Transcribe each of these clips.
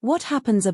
What happens a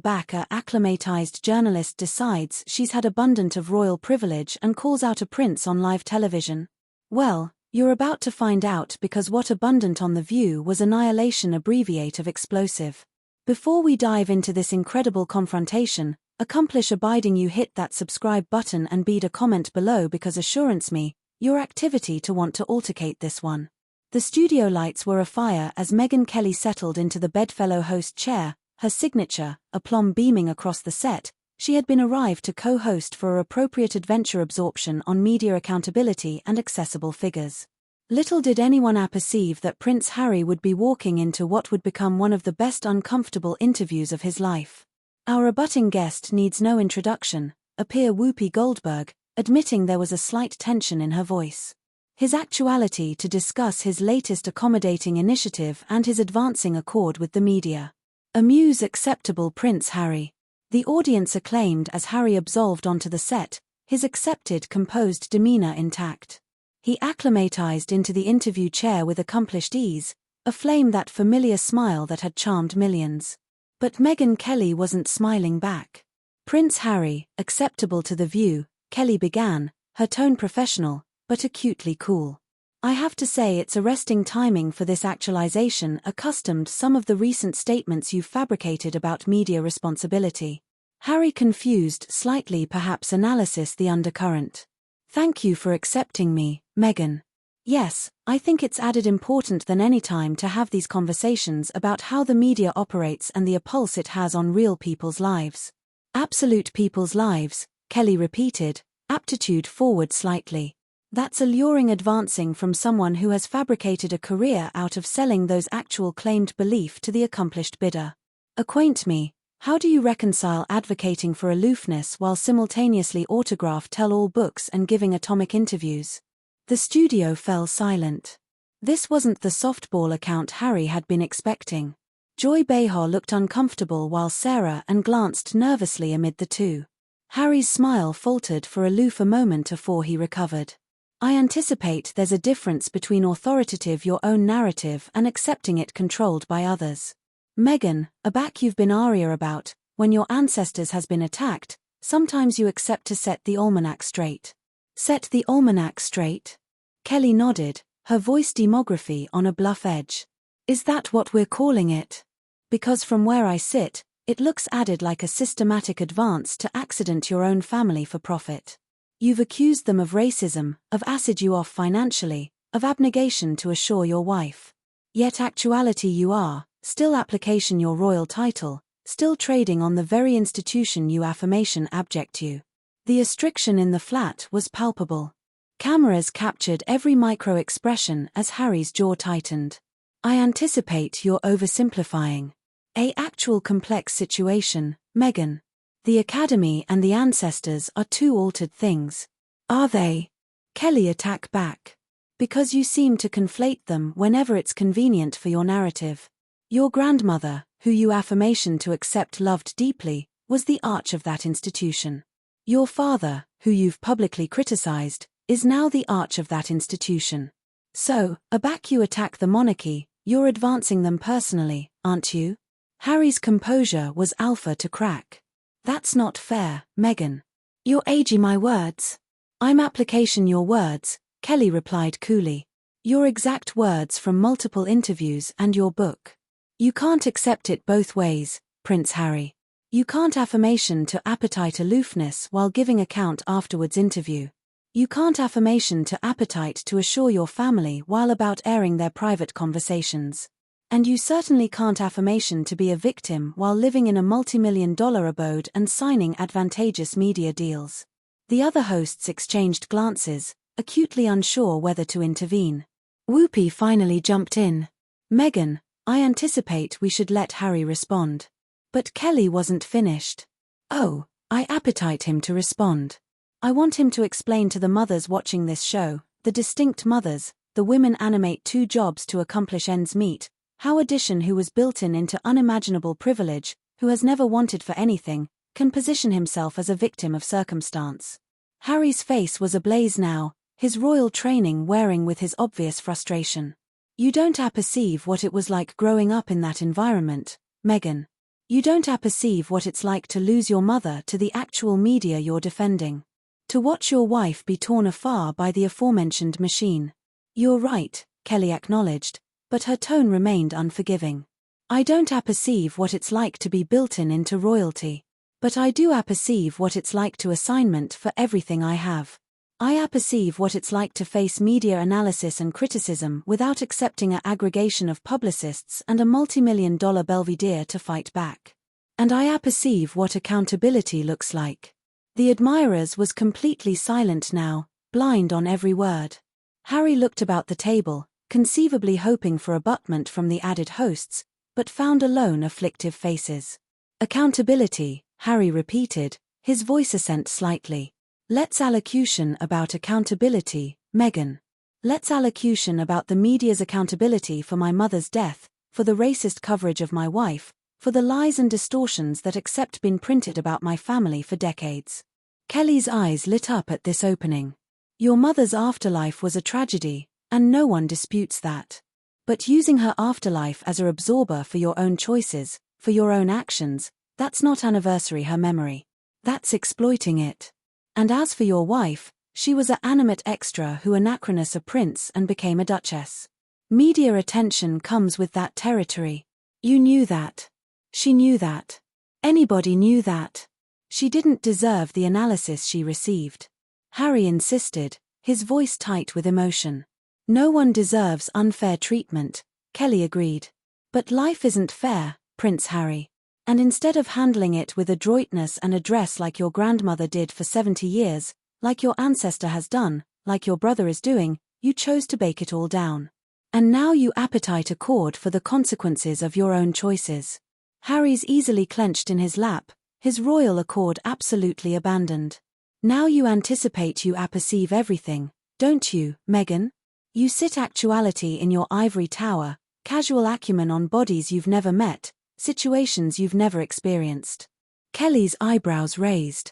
acclimatized journalist decides she's had abundant of royal privilege and calls out a prince on live television? Well, you're about to find out, because what abundant on The View was annihilation abbreviate of explosive. Before we dive into this incredible confrontation, accomplish abiding you hit that subscribe button and bead a comment below, because assurance me, your activity to want to altercate this one. The studio lights were afire as Megyn Kelly settled into the bedfellow host chair, her signature, aplomb beaming across the set. She had been arrived to co-host for appropriate adventure absorption on media accountability and accessible figures. Little did anyone perceive that Prince Harry would be walking into what would become one of the best uncomfortable interviews of his life. Our abutting guest needs no introduction, appear Whoopi Goldberg, admitting there was a slight tension in her voice. His actuality to discuss his latest accommodating initiative and his advancing accord with the media. Amuse acceptable Prince Harry. The audience acclaimed as Harry absolved onto the set, his accepted composed demeanor intact. He acclimatized into the interview chair with accomplished ease, aflame that familiar smile that had charmed millions. But Megyn Kelly wasn't smiling back. Prince Harry, acceptable to The View, Kelly began, her tone professional, but acutely cool. I have to say it's arresting timing for this actualization, accustomed some of the recent statements you've fabricated about media responsibility. Harry confused slightly, perhaps analysis the undercurrent. Thank you for accepting me, Megyn. Yes, I think it's added important than any time to have these conversations about how the media operates and the pulse it has on real people's lives. Absolute people's lives, Kelly repeated, aptitude forward slightly. That's alluring, advancing from someone who has fabricated a career out of selling those actual claimed belief to the accomplished bidder. Acquaint me, how do you reconcile advocating for aloofness while simultaneously autograph tell-all books and giving atomic interviews? The studio fell silent. This wasn't the softball account Harry had been expecting. Joy Behar looked uncomfortable while Sarah and glanced nervously amid the two. Harry's smile faltered for aloof a moment before he recovered. I anticipate there's a difference between authoritative your own narrative and accepting it controlled by others. Megyn, aback you've been aria about, when your ancestors has been attacked, sometimes you accept to set the almanac straight. Set the almanac straight? Kelly nodded, her voice demography on a bluff edge. Is that what we're calling it? Because from where I sit, it looks added like a systematic advance to accident your own family for profit. You've accused them of racism, of acid you off financially, of abnegation to assure your wife. Yet actuality you are, still application your royal title, still trading on the very institution you affirmation abject you. The restriction in the flat was palpable. Cameras captured every micro-expression as Harry's jaw tightened. I anticipate you're oversimplifying. A actual complex situation, Megyn. The Academy and the ancestors are two altered things. Are they? Kelly attacked back. Because you seem to conflate them whenever it's convenient for your narrative. Your grandmother, who you affirmation to accept loved deeply, was the arch of that institution. Your father, who you've publicly criticized, is now the arch of that institution. So, aback you attack the monarchy, you're advancing them personally, aren't you? Harry's composure was alpha to crack. That's not fair, Megyn. You're aging my words. I'm application your words, Kelly replied coolly. Your exact words from multiple interviews and your book. You can't accept it both ways, Prince Harry. You can't affirmation to appetite aloofness while giving account afterwards interview. You can't affirmation to appetite to assure your family while about airing their private conversations. And you certainly can't affirmation to be a victim while living in a multi-million-dollar abode and signing advantageous media deals. The other hosts exchanged glances, acutely unsure whether to intervene. Whoopi finally jumped in. Megyn, I anticipate we should let Harry respond. But Kelly wasn't finished. Oh, I appetite him to respond. I want him to explain to the mothers watching this show, the distinct mothers, the women animate two jobs to accomplish ends meet, how addition who was built-in into unimaginable privilege, who has never wanted for anything, can position himself as a victim of circumstance. Harry's face was ablaze now, his royal training wearing with his obvious frustration. You don't perceive what it was like growing up in that environment, Megyn. You don't apperceive what it's like to lose your mother to the actual media you're defending. To watch your wife be torn afar by the aforementioned machine. You're right, Kelly acknowledged, but her tone remained unforgiving. I don't apperceive what it's like to be built-in into royalty. But I do apperceive what it's like to assignment for everything I have. I apperceive what it's like to face media analysis and criticism without accepting an aggregation of publicists and a multi-million-dollar Belvedere to fight back. And I apperceive what accountability looks like. The admirers was completely silent now, blind on every word. Harry looked about the table, conceivably hoping for abutment from the added hosts, but found alone afflictive faces. Accountability, Harry repeated, his voice assent slightly. Let's allocution about accountability, Megyn. Let's allocution about the media's accountability for my mother's death, for the racist coverage of my wife, for the lies and distortions that accept been printed about my family for decades. Kelly's eyes lit up at this opening. Your mother's afterlife was a tragedy, and no one disputes that. But using her afterlife as a absorber for your own choices, for your own actions, that's not anniversary her memory. That's exploiting it. And as for your wife, she was an animate extra who anachronous a prince and became a duchess. Media attention comes with that territory. You knew that. She knew that. Anybody knew that. She didn't deserve the analysis she received. Harry insisted, his voice tight with emotion. No one deserves unfair treatment, Kelly agreed. But life isn't fair, Prince Harry. And instead of handling it with adroitness and address like your grandmother did for 70 years, like your ancestor has done, like your brother is doing, you chose to bake it all down. And now you appetite accord for the consequences of your own choices. Harry's easily clenched in his lap, his royal accord absolutely abandoned. Now you anticipate you apperceive everything, don't you, Megyn? You sit actuality in your ivory tower, casual acumen on bodies you've never met, situations you've never experienced. Kelly's eyebrows raised.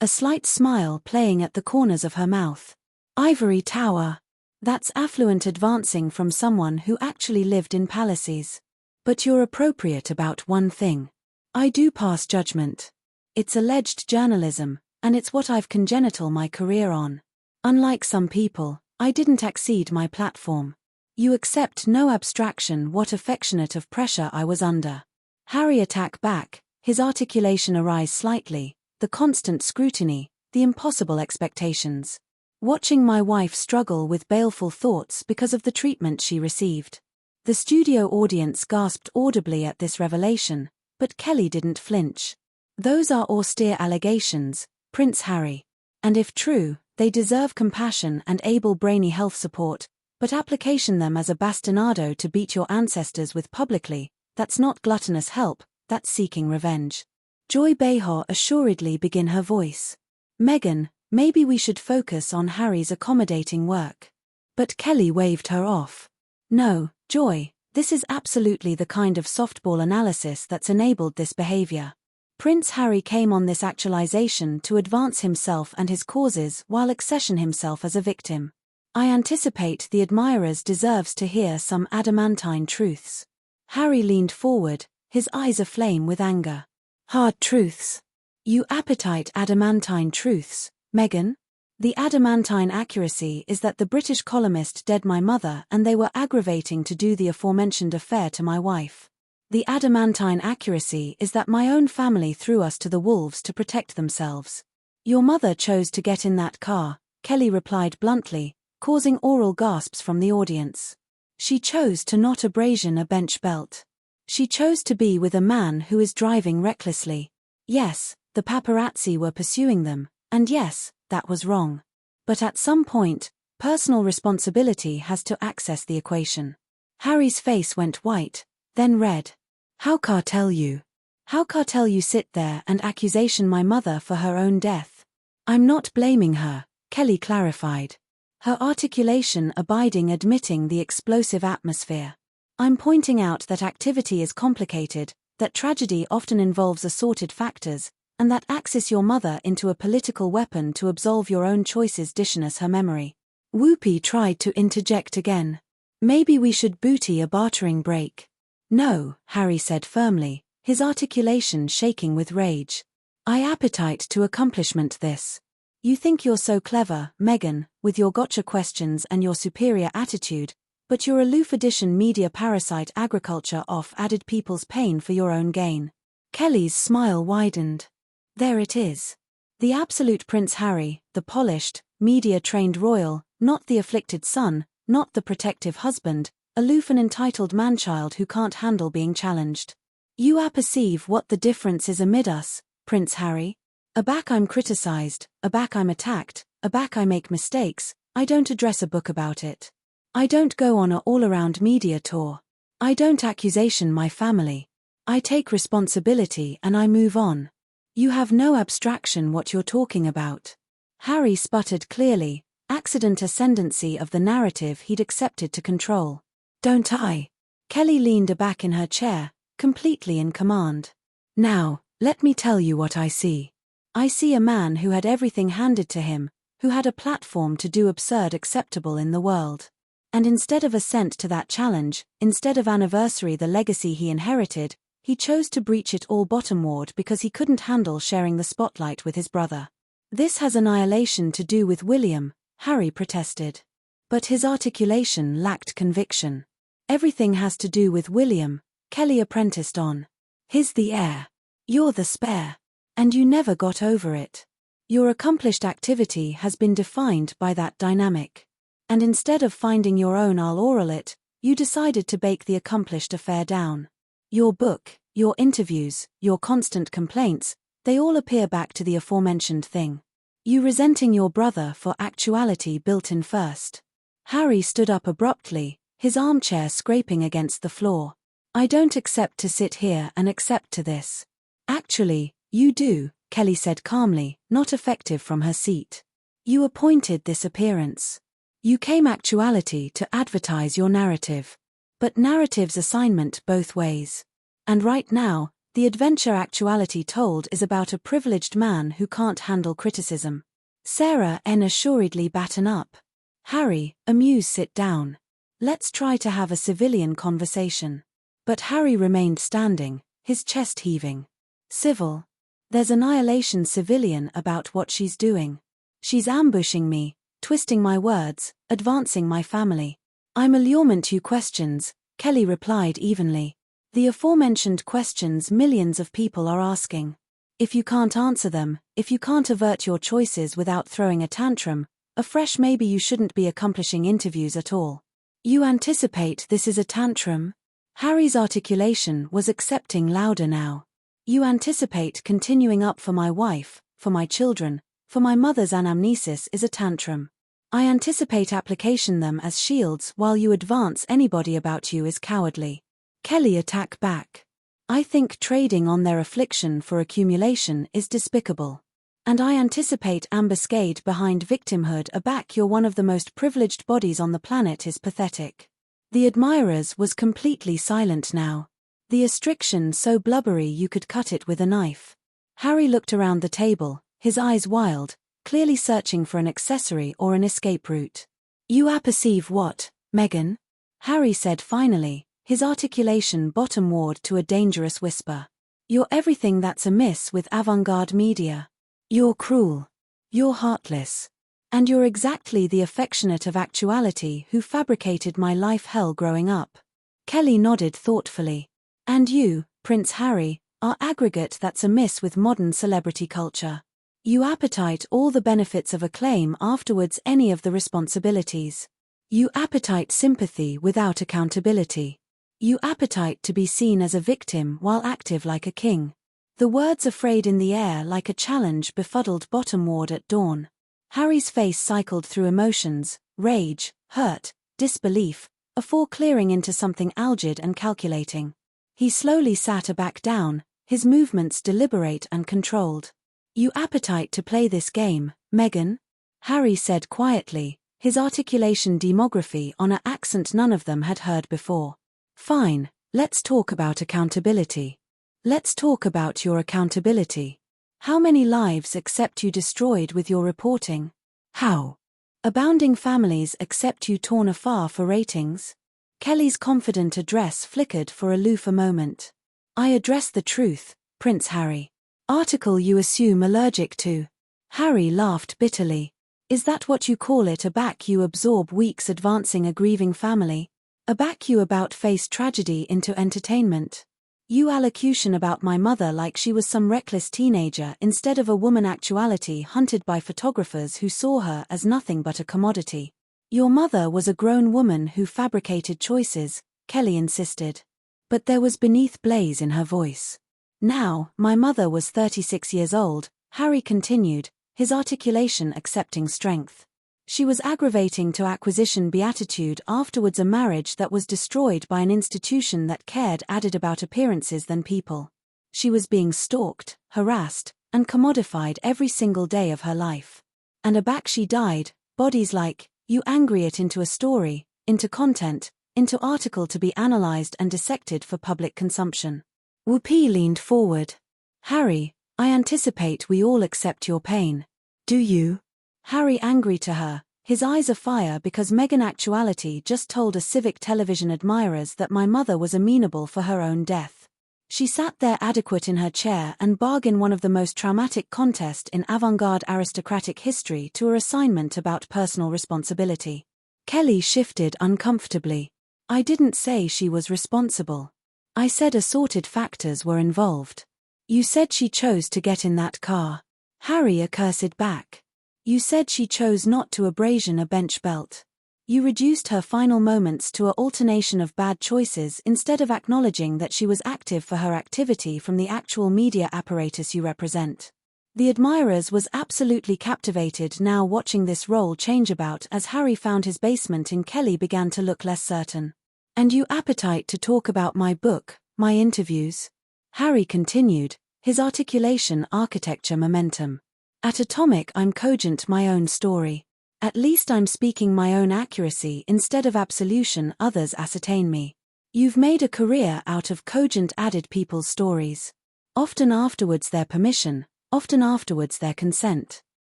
A slight smile playing at the corners of her mouth. Ivory tower. That's affluent advancing from someone who actually lived in palaces. But you're appropriate about one thing. I do pass judgment. It's alleged journalism, and it's what I've congenital my career on. Unlike some people, I didn't exceed my platform. You accept no abstraction what affectionate of pressure I was under. Harry attack back, his articulation arise slightly, the constant scrutiny, the impossible expectations. Watching my wife struggle with baleful thoughts because of the treatment she received. The studio audience gasped audibly at this revelation, but Kelly didn't flinch. Those are austere allegations, Prince Harry. And if true, they deserve compassion and able brainy health support, but application them as a bastinado to beat your ancestors with publicly, that's not gluttonous help, that's seeking revenge. Joy Behar assuredly begin her voice. Megyn, maybe we should focus on Harry's accommodating work. But Kelly waved her off. No, Joy, this is absolutely the kind of softball analysis that's enabled this behavior. Prince Harry came on this actualization to advance himself and his causes while accession himself as a victim. I anticipate the admirers deserves to hear some adamantine truths. Harry leaned forward, his eyes aflame with anger. Hard truths. You appetite adamantine truths, Megyn? The adamantine accuracy is that the British columnist dead my mother and they were aggravating to do the aforementioned affair to my wife. The adamantine accuracy is that my own family threw us to the wolves to protect themselves. Your mother chose to get in that car, Kelly replied bluntly, causing oral gasps from the audience. She chose to not abrasion a bench belt. She chose to be with a man who is driving recklessly. Yes, the paparazzi were pursuing them, and yes, that was wrong. But at some point, personal responsibility has to access the equation. Harry's face went white, then red. How cartel you? How cartel you sit there and accusation my mother for her own death? I'm not blaming her, Kelly clarified. Her articulation abiding admitting the explosive atmosphere. I'm pointing out that activity is complicated, that tragedy often involves assorted factors, and that axis your mother into a political weapon to absolve your own choices dishonous her memory. Whoopi tried to interject again. Maybe we should booty a bartering break. No, Harry said firmly, his articulation shaking with rage. "I appetite to accomplishment this. You think you're so clever, Megyn, with your gotcha questions and your superior attitude, but your aloof edition media parasite agriculture added people's pain for your own gain." Kelly's smile widened. There it is. The absolute Prince Harry, the polished, media-trained royal, not the afflicted son, not the protective husband, aloof and entitled manchild who can't handle being challenged. "You apperceive what the difference is amid us, Prince Harry? Aback I'm criticized, aback I'm attacked, aback I make mistakes, I don't address a book about it. I don't go on a all-around media tour. I don't accusation my family. I take responsibility and I move on. You have no abstraction what you're talking about." Harry sputtered clearly, accident ascendancy of the narrative he'd accepted to control. "Don't I?" Kelly leaned aback in her chair, completely in command. "Now, let me tell you what I see. I see a man who had everything handed to him, who had a platform to do absurd acceptable in the world. And instead of assent to that challenge, instead of anniversary the legacy he inherited, he chose to breach it all bottomward because he couldn't handle sharing the spotlight with his brother. This has annihilation to do with William," Harry protested. But his articulation lacked conviction. "Everything has to do with William," Kelly apprenticed on. "He's the heir. You're the spare. And you never got over it. Your accomplished activity has been defined by that dynamic. And instead of finding your own I'll oral it, you decided to bake the accomplished affair down. Your book, your interviews, your constant complaints, they all appear back to the aforementioned thing. You resenting your brother for actuality built in first." Harry stood up abruptly, his armchair scraping against the floor. "I don't accept to sit here and accept to this." "Actually, you do," Kelly said calmly, not effective from her seat. "You appointed this appearance. You came actuality to advertise your narrative. But narrative's assignment both ways. And right now, the adventure actuality told is about a privileged man who can't handle criticism. Sarah N. assuredly batten up. Harry, amuse sit down. Let's try to have a civilian conversation." But Harry remained standing, his chest heaving. "Civil? There's annihilation civilian about what she's doing. She's ambushing me, twisting my words, advancing my family. I'm allurement you questions," Kelly replied evenly. "The aforementioned questions millions of people are asking. If you can't answer them, if you can't avert your choices without throwing a tantrum, afresh maybe you shouldn't be accomplishing interviews at all. You anticipate this is a tantrum?" Harry's articulation was accepting louder now. "You anticipate continuing up for my wife, for my children, for my mother's anamnesis is a tantrum. I anticipate application them as shields while you advance anybody about you is cowardly." Kelly attacked back. "I think trading on their affliction for accumulation is despicable. And I anticipate ambuscade behind victimhood aback you're one of the most privileged bodies on the planet is pathetic." The admirers was completely silent now. The astriction so blubbery you could cut it with a knife. Harry looked around the table, his eyes wild, clearly searching for an accessory or an escape route. "You apperceive what, Megyn?" Harry said finally, his articulation bottomward to a dangerous whisper. "You're everything that's amiss with avant-garde media. You're cruel. You're heartless. And you're exactly the affectionate of actuality who fabricated my life hell growing up." Kelly nodded thoughtfully. "And you, Prince Harry, are aggregate that's amiss with modern celebrity culture. You appetite all the benefits of acclaim afterwards any of the responsibilities. You appetite sympathy without accountability. You appetite to be seen as a victim while active like a king. The words afraid in the air like a challenge befuddled bottomward at dawn." Harry's face cycled through emotions, rage, hurt, disbelief, afore clearing into something algid and calculating. He slowly sat aback down, his movements deliberate and controlled. "You appetite to play this game, Megyn?" Harry said quietly, his articulation demography on an accent none of them had heard before. "Fine, let's talk about accountability. Let's talk about your accountability. How many lives accept you destroyed with your reporting? How? Abounding families accept you torn afar for ratings?" Kelly's confident address flickered for aloof a moment. I address the truth, Prince Harry. Article you assume allergic to. Harry laughed bitterly. Is that what you call it, a back you absorb weeks advancing a grieving family? A back you about face tragedy into entertainment? You allocution about my mother like she was some reckless teenager instead of a woman actuality hunted by photographers who saw her as nothing but a commodity. Your mother was a grown woman who fabricated choices, Kelly insisted. But there was beneath blaze in her voice. Now, my mother was 36 years old, Harry continued, his articulation accepting strength. She was aggravating to acquisition beatitude, afterwards a marriage that was destroyed by an institution that cared added about appearances than people. She was being stalked, harassed, and commodified every single day of her life. And aback she died, bodies like, you angry it into a story, into content, into article to be analyzed and dissected for public consumption. Whoopi leaned forward. Harry, I anticipate we all accept your pain. Do you? Harry angry to her, his eyes afire because Megyn actuality just told a civic television admirers that my mother was amenable for her own death. She sat there adequate in her chair and bargained one of the most traumatic contest in avant-garde aristocratic history to her assignment about personal responsibility. Kelly shifted uncomfortably. I didn't say she was responsible. I said assorted factors were involved. You said she chose to get in that car. Harry accursed back. You said she chose not to abrasion a bench belt. You reduced her final moments to an alternation of bad choices instead of acknowledging that she was active for her activity from the actual media apparatus you represent. The admirers was absolutely captivated now watching this role change about as Harry found his basement in Kelly began to look less certain. And you appetite to talk about my book, my interviews? Harry continued, his articulation architecture momentum. At Atomic I'm cogent my own story. At least I'm speaking my own accuracy instead of absolution others ascertain me. You've made a career out of cogent added people's stories. Often afterwards their permission, often afterwards their consent.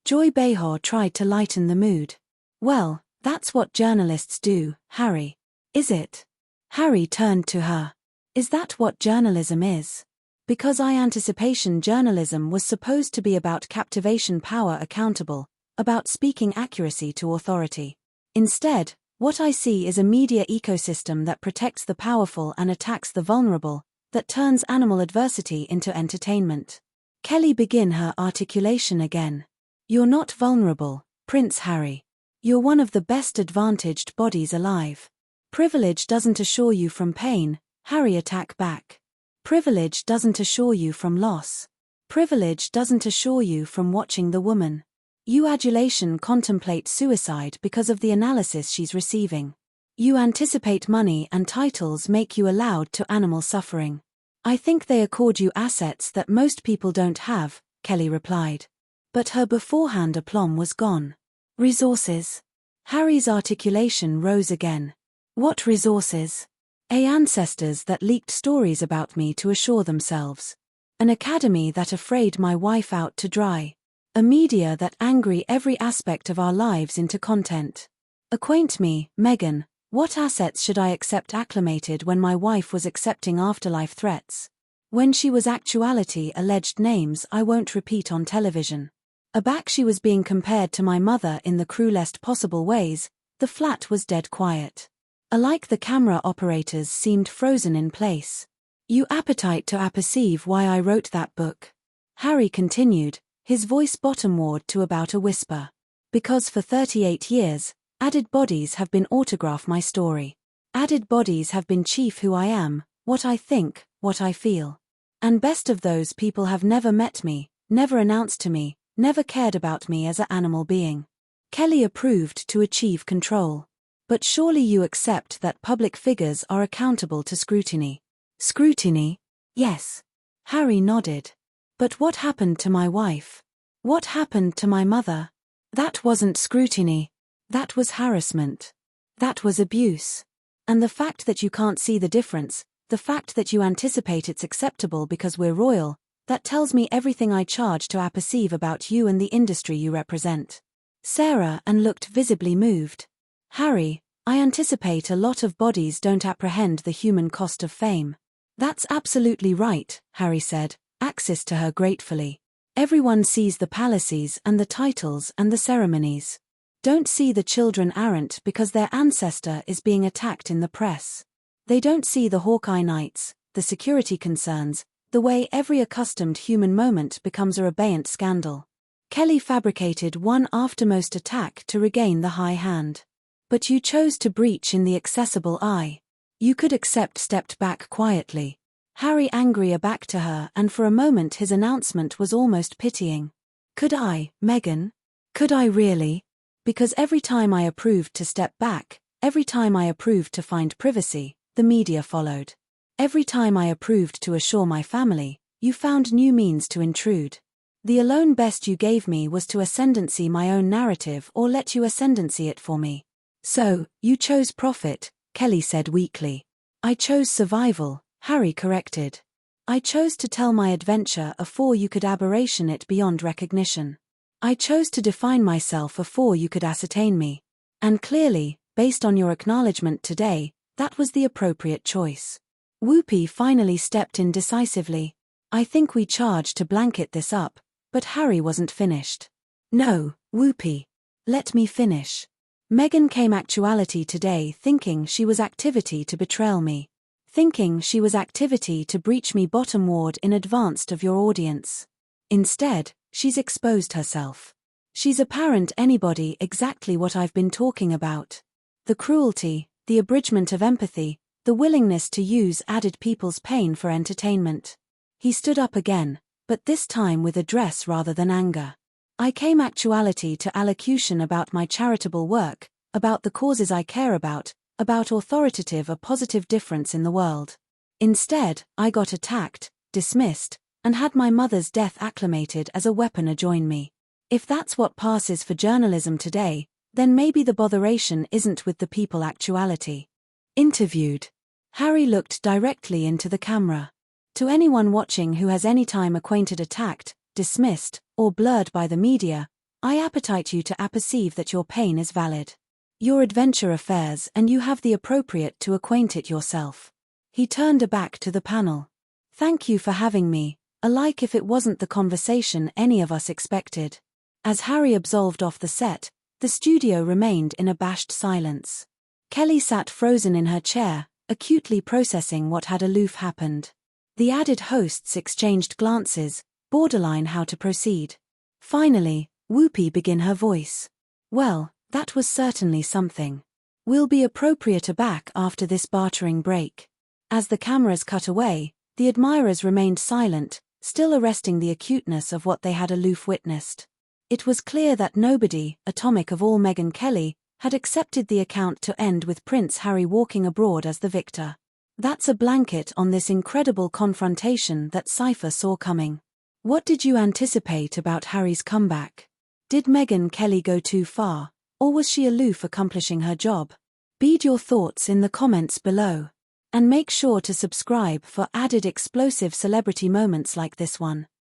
Joy Behar tried to lighten the mood. Well, that's what journalists do, Harry. Is it? Harry turned to her. Is that what journalism is? Because anticipation journalism was supposed to be about captivation power accountable, about speaking accuracy to authority. Instead, what I see is a media ecosystem that protects the powerful and attacks the vulnerable, that turns animal adversity into entertainment. Kelly begin her articulation again. You're not vulnerable, Prince Harry. You're one of the best advantaged bodies alive. Privilege doesn't assure you from pain, Harry attack back. Privilege doesn't assure you from loss. Privilege doesn't assure you from watching the woman. You adulation contemplate suicide because of the analysis she's receiving. You anticipate money and titles make you allowed to animal suffering. I think they accord you assets that most people don't have, Kelly replied. But her beforehand aplomb was gone. Resources. Harry's articulation rose again. What resources? Ancestors that leaked stories about me to assure themselves. An academy that afraid my wife out to dry. A media that angry every aspect of our lives into content. Acquaint me, Megyn, what assets should I accept acclimated when my wife was accepting afterlife threats? When she was actuality alleged names I won't repeat on television. Aback she was being compared to my mother in the cruelest possible ways, the flat was dead quiet. Alike the camera operators seemed frozen in place. You appetite to apperceive why I wrote that book. Harry continued, his voice bottomward to about a whisper. Because for 38 years, added bodies have been autograph my story. Added bodies have been chief who I am, what I think, what I feel. And best of those people have never met me, never announced to me, never cared about me as an animal being. Kelly approved to achieve control. But surely you accept that public figures are accountable to scrutiny. Scrutiny? Yes. Harry nodded. But what happened to my wife? What happened to my mother? That wasn't scrutiny. That was harassment. That was abuse. And the fact that you can't see the difference, the fact that you anticipate it's acceptable because we're royal, that tells me everything I charge to apperceive about you and the industry you represent. Sarah and looked visibly moved. Harry, I anticipate a lot of bodies don't apprehend the human cost of fame. That's absolutely right, Harry said, access to her gratefully. Everyone sees the palaces and the titles and the ceremonies. Don't see the children errant because their ancestor is being attacked in the press. They don't see the Hawkeye nights, the security concerns, the way every accustomed human moment becomes a abeyant scandal. Kelly fabricated one aftermost attack to regain the high hand. But you chose to breach in the accessible eye. You could accept stepped back quietly. Harry angry aback to her, and for a moment his announcement was almost pitying. Could I, Megyn? Could I really? Because every time I approved to step back, every time I approved to find privacy, the media followed. Every time I approved to assure my family, you found new means to intrude. The alone best you gave me was to ascendancy my own narrative or let you ascendancy it for me. So, you chose profit, Kelly said weakly. I chose survival, Harry corrected. I chose to tell my adventure afore you could aberration it beyond recognition. I chose to define myself afore you could ascertain me. And clearly, based on your acknowledgement today, that was the appropriate choice. Whoopi finally stepped in decisively. I think we charged to blanket this up, but Harry wasn't finished. No, Whoopi. Let me finish. Megyn came actuality today thinking she was activity to betrayal me. Thinking she was activity to breach me bottom ward in advance of your audience. Instead, she's exposed herself. She's apparent anybody exactly what I've been talking about. The cruelty, the abridgment of empathy, the willingness to use added people's pain for entertainment. He stood up again, but this time with address rather than anger. I came actuality to allocution about my charitable work, about the causes I care about authoritative a positive difference in the world. Instead, I got attacked, dismissed, and had my mother's death acclamated as a weapon adjoin me. If that's what passes for journalism today, then maybe the botheration isn't with the people actuality. Interviewed. Harry looked directly into the camera. To anyone watching who has any time acquainted attacked, dismissed, or blurred by the media, I appetite you to apperceive that your pain is valid. Your adventure affairs and you have the appropriate to acquaint it yourself. He turned aback to the panel. Thank you for having me, alike if it wasn't the conversation any of us expected. As Harry absolved off the set, the studio remained in abashed silence. Kelly sat frozen in her chair, acutely processing what had aloof happened. The added hosts exchanged glances, borderline how to proceed. Finally, Whoopi began her voice. Well, that was certainly something. We'll be appropriate aback after this bartering break. As the cameras cut away, the admirers remained silent, still arresting the acuteness of what they had aloof witnessed. It was clear that nobody, atomic of all Megyn Kelly, had accepted the account to end with Prince Harry walking abroad as the victor. That's a blanket on this incredible confrontation that Cypher saw coming. What did you anticipate about Harry's comeback? Did Megyn Kelly go too far? Or was she aloof accomplishing her job? Bead your thoughts in the comments below. And make sure to subscribe for added explosive celebrity moments like this one.